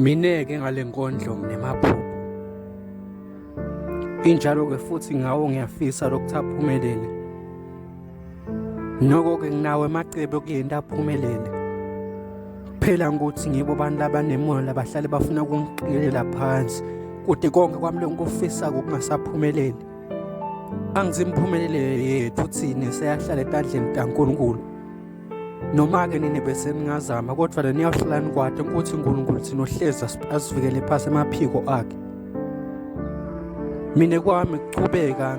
Mineke ngale nkondlo nemaphupho. Injalo-ke futhi ngawo ngiyafisa lokuthi aphumelele. Noko-ke nginawo emacebo okuyenta aphumelele. Phela ngokuthi ngibo abantu abanemoya labahlale bafuna ukungiqikelela phansi. Kude konke kwami lokufisa kungasaphumeleli. Angithi imphumelele yethu thina seyahlala etandleni kaNkulunkulu. Noma-ke nini bese ningazama kodwa le niyawuhlala nikwade ukuthi uNkulunkulu thina ohlezi asivikele phasi emaphiko akhe. Mina kwami kuchubeka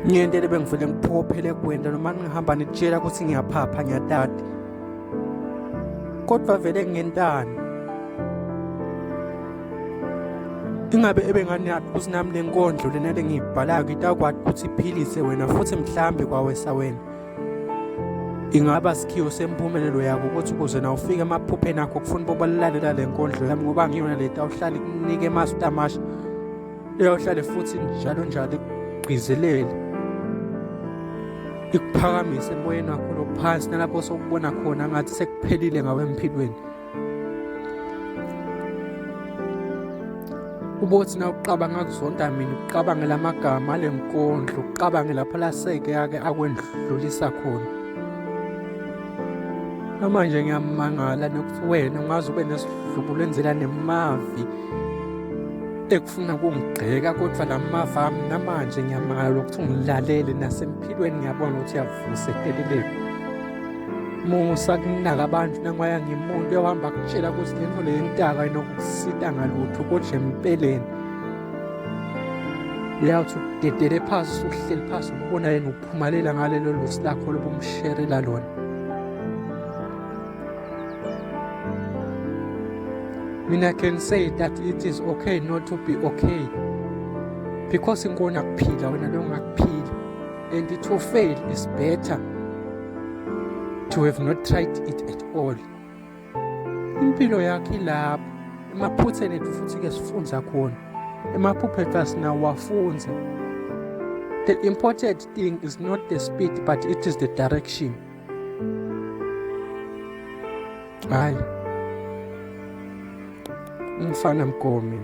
ngiyentele bengivele ngiphophele kwenda noma ngihamba nitshela ukuthi ngiyaphapha ngiyatata. Kodwa vele ngentana. Ingabe ebengani ukuthi nami le nkondlo lena engiyibhalayo ngitakwadi ukuthi iphilise wena futhi mhlambe kwawesa wena. Ingaba sikhiwo semphumelelo yakho ukuthi ukuze na ufike emaphupheni akho kufuna bobalalela le nkondlo yami ngoba ngiyona leta awuhlala ikunike emastamashi. Uyohlale futhi njalo igqizelele. Ikuphakamise emoyeni wakho lo phansi nalapho sokubona khona ngathi sekuphelile ngawe empilweni. Ubothi na uqabanga kuzonda mina uqabangela amagama ale nkondlo uqabange lapha laseke yake akwendlulisa khona. Manje ngiyamangala nokuthi wena ungaze ube nesidlubulo enzela nemavi ekufuna ukungigqeka kodwa lamavi ami namanje ngiyamangala ukuthi ungilalele nasempilweni ngiyabona ukuthi yavusekeleleka. Musa kunaka abantu nangwaya ngimuntu yohamba kutshela ukuthi le nto le yentaka inokusita ngalutho kodwa empeleni uyawuthi udedele phasi uhleli phasi ubona yena uphumelela ngalelo lusi lakho lobumsherela lona. Mina can say that it is okay not to be okay because ngona kuphila wena lo ngakuphila and to fail is better to have not tried it at all. Impilo yakhe ilapha emaphutheni ethu futhi ke sifunza khona emaphupho ethu asinawafunza. The important thing is not the speed but it is the direction. Hayi umfana mgomi.